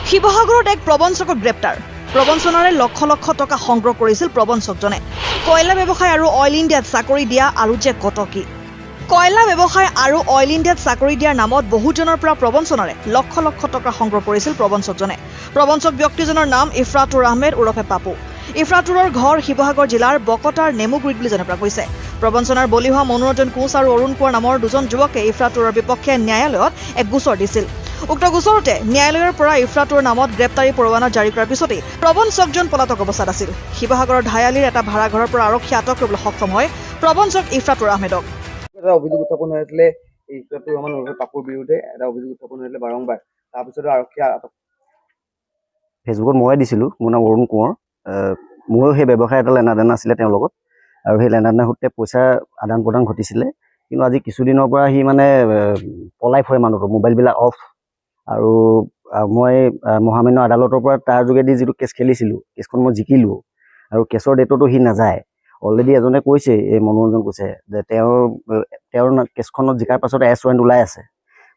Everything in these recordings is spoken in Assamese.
শিৱসাগৰত এক প্ৰবঞ্চকক গ্ৰেপ্তাৰ প্ৰবঞ্চনাৰে লক্ষ লক্ষ টকা সংগ্ৰহ কৰিছিল প্ৰবঞ্চকজনে কয়লা ব্যৱসায় আৰু অইল ইণ্ডিয়াত চাকৰি দিয়া আৰু যে কটকি কয়লা ব্যৱসায় আৰু অইল ইণ্ডিয়াত চাকৰি দিয়াৰ নামত বহুজনৰ পৰা প্ৰবঞ্চনাৰে লক্ষ লক্ষ টকা সংগ্ৰহ কৰিছিল প্ৰবঞ্চকজনে প্ৰবঞ্চক ব্যক্তিজনৰ নাম ইফৰাতুৰ আহমেদ ওৰফে পাপু ইফৰাতুৰৰ ঘৰ শিৱসাগৰ জিলাৰ বকটাৰ নেমুগুৰিত বুলি জনা গৈছে প্ৰবঞ্চনাৰ বলি হোৱা মনোৰঞ্জন কোঁচ আৰু অৰুণ কোঁৱৰ নামৰ দুজন যুৱকে ইফৰাতুৰৰ বিপক্ষে ন্যায়ালয়ত এক গোচৰ দিছিল উক্ত গোচৰতে ন্যায়ালয়ৰ পৰা ইফৰাতুৰ নামত গ্ৰেপ্তাৰী পৰৱানা জাৰি কৰাৰ পিছতে প্ৰবঞ্চকজন পলাতক অৱস্থাত আছিল শিৱসাগৰৰ ধায়ালিৰ এটা ভাড়া ঘৰৰ পৰা আৰক্ষী আটক কৰিবলৈ সক্ষম হয় প্ৰবঞ্চক ইফৰাতুৰ আহমেদক অভিযোগ উত্থাপন হৈছিলে ইফৰাতুৰ ৰহমান ওৰফে পাপুৰ বিৰুদ্ধে এটা অভিযোগ উত্থাপন হৈছিলে বাৰংবাৰ তাৰপিছতো আৰক্ষীয়ে আটক ফেচবুকত ময়ে দিছিলোঁ মোৰ নাম অৰুণ কোঁৱৰ মোৰো সেই ব্যৱসায় এটা লেনাদেন আছিলে তেওঁৰ লগত আৰু সেই লেনাদেনৰ সূত্ৰে পইচা আদান প্ৰদান ঘটিছিলে কিন্তু আজি কিছুদিনৰ পৰা সি মানে পলাই ফুৰে মানুহটো মোবাইলবিলাক অফ আৰু মই মহামান্য আদালতৰ পৰা তাৰ যোগেদি যিটো কেছ খেলিছিলোঁ কেছখন মই জিকিলোঁ আৰু কেছৰ ডেটতো সি নাযায় অলৰেডি এজনে কৈছে এই মনোৰঞ্জন কৈছে যে তেওঁৰ কেছখনত জিকাৰ পাছত এছ ৱাৰেণ্ট ওলাই আছে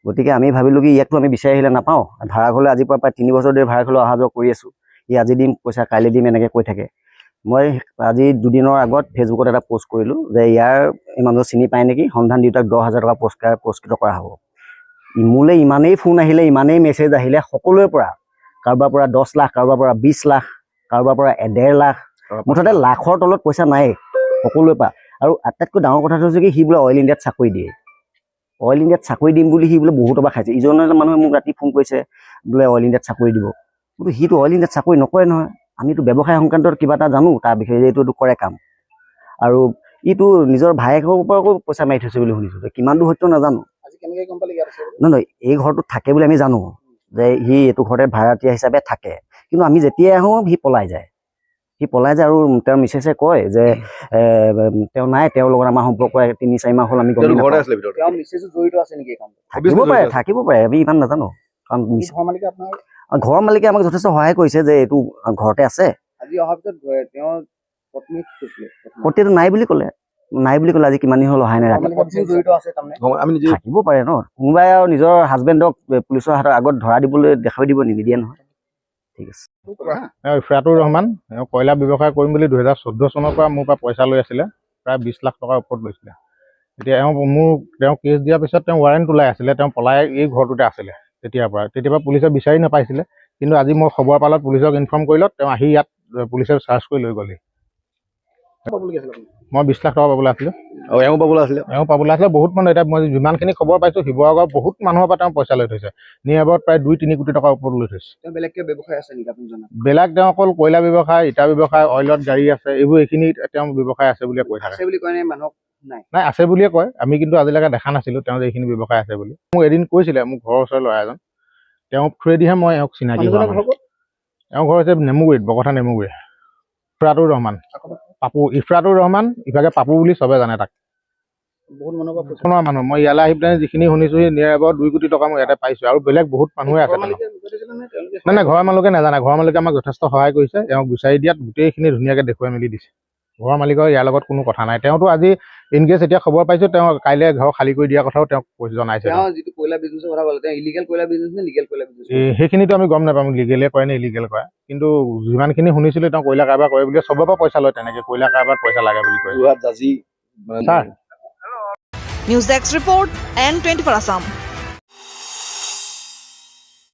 গতিকে আমি ভাবিলোঁ কি ইয়াকতো আমি বিচাৰি আহিলে নাপাওঁ ভাড়াঘৰলৈ আজিৰ পৰা প্ৰায় 3 বছৰ ধৰি ভাড়াঘৰলৈ অহা যোৱা কৰি আছোঁ ই আজি দিম পইচা কাইলৈ দিম এনেকৈ কৈ থাকে মই আজি দুদিনৰ আগত ফেচবুকত এটা পোষ্ট কৰিলোঁ যে ইয়াৰ এই মানুহ চিনি পায় নেকি সন্ধান দিওঁতাক 10,000 টকা পুৰস্কৃত কৰা হ'ব মোলৈ ইমানেই ফোন আহিলে ইমানেই মেছেজ আহিলে সকলোৰে পৰা কাৰোবাৰ পৰা 10 লাখ কাৰোবাৰ পৰা 20 লাখ কাৰোবাৰ পৰা 1.5 লাখ মুঠতে লাখৰ তলত পইচা নাই সকলোৰে পৰা আৰু আটাইতকৈ ডাঙৰ কথাটো হৈছে কি সি বোলে অইল ইণ্ডিয়াত চাকৰি দিয়ে অইল ইণ্ডিয়াত চাকৰি দিম বুলি সি বোলে বহুত টকা খাইছে ইজনে মানুহে মোক ৰাতি ফোন কৰিছে বোলে অইল ইণ্ডিয়াত চাকৰি দিব কিন্তু সিটো অইল ইণ্ডিয়াত চাকৰি নকৰে নহয় আমিতো ব্যৱসায় সংক্ৰান্তত কিবা এটা জানো তাৰ বিষয়ে এইটো কৰে কাম আৰু ইটো নিজৰ ভায়েকৰ পৰাও পইচা মাৰি থৈছে বুলি শুনিছোঁ কিমান দূৰ সত্য নাজানো নহয় এই ঘৰটোত থাকে বুলি আমি জানো যে সি এইটো ঘৰতে ভাড়াতীয়া হিচাপে থাকে কিন্তু আমি যেতিয়াই আহোঁ সি পলাই যায় আৰু তেওঁৰ মিছেছে কয় যে তেওঁ নাই তেওঁৰ লগত আমাৰ সম্পৰ্ক 3-4 মাহ হ'ল আমি থাকিব পাৰে আমি ইমান নাজানো কাৰণ ঘৰৰ মালিকে আমাক যথেষ্ট সহায় কৰিছে যে এইটো ঘৰতে আছে পত্নীটো নাই বুলি ক'লে আজি কিমান দিন হ'ল অহাই নাই থাকিব পাৰে ন কোনোবাই আৰু নিজৰ হাজবেণ্ডক পুলিচৰ হাতৰ আগত ধৰা দিবলৈ দেখাই দিব নিদিয়ে নহয় ঠিক আছে ইফৰাতুৰ ৰহমান কয়লা ব্যৱসায় কৰিম বুলি 2014 চনৰ পৰা মোৰ পৰা পইচা লৈ আছিলে প্ৰায় 20 লাখ টকাৰ ওপৰত লৈছিলে এতিয়া তেওঁ কেছ দিয়াৰ পিছত তেওঁ ৱাৰেণ্ট ওলাই আছিলে তেওঁ পলাই এই ঘৰটোতে আছিলে তেতিয়াৰ পৰা পুলিচে বিচাৰি নাপাইছিলে কিন্তু আজি মই খবৰ পালত পুলিচক ইনফৰ্ম কৰিলত তেওঁ আহি ইয়াত পুলিচে চাৰ্চ কৰি লৈ গ'লি মই 20 লাখ টকা পাবলৈ আছিলোঁ আৰু এওঁ পাবলৈ আছিলে বহুত মানুহ এতিয়া মই যিমানখিনি খবৰ পাইছোঁ শিৱসাগৰ বহুত মানুহৰ পৰা তেওঁ পইচা লৈ থৈছে নিয়াবত প্ৰায় 2-3 কোটি টকাৰ ওপৰত লৈ থৈছে বেলেগ তেওঁ অকল কয়লা ব্যৱসায় ইটা ব্যৱসায় অইলত গাড়ী আছে এইখিনি তেওঁ ব্যৱসায় আছে বুলিয়ে কৈ থাকে নাই আছে বুলিয়ে কয় আমি কিন্তু আজিলৈকে দেখা নাছিলোঁ তেওঁ যে এইখিনি ব্যৱসায় আছে বুলি মোক এদিন কৈছিলে মোৰ ঘৰৰ ওচৰৰ ল'ৰা এজন তেওঁ থ্ৰুৱেদিহে মই এওঁক চিনাকি হোৱা এওঁ ঘৰ হৈছে নেমুগুৰিত বকঠা নেমুগুৰি ইফৰাতুৰ ৰহমান পাপু ইফৰাতুৰ ৰহমান ইভাগে পাপু বুলি চবে জানে তাক মানুহ মই ইয়ালৈ আহি পেলাই যিখিনি শুনিছোঁ নিয়াৰ এবাৰ 2 কোটি টকা মই ইয়াতে পাইছোঁ আৰু বেলেগ বহুত মানুহে আছে নাই ঘৰৰ মালিকে নাজানে ঘৰৰ মালিকে আমাক যথেষ্ট সহায় কৰিছে এওঁক বিচাৰি দিয়াত গোটেইখিনি ধুনীয়াকৈ দেখুৱাই মেলি দিছে ঘৰৰ মালিকৰ ইয়াৰ লগত কোনো কথা নাই তেওঁতো আজি ইনকেছ এতিয়া খবৰ পাইছোঁ তেওঁ কাইলৈ ঘৰ খালী কৰি দিয়াৰ কথাও তেওঁক জনাইছে সেইখিনিতো আমি গম নাপাম লিগেলে কৰে নে ইলিগেল কৰে কিন্তু যিমানখিনি শুনিছিলোঁ তেওঁ কয়লা কাৰবাৰ কৰে বুলি চবৰ পৰা পইচা লয় তেনেকৈ কয়লা কাৰবাৰত পইচা লাগে বুলি কয় news desk report N24 Assam.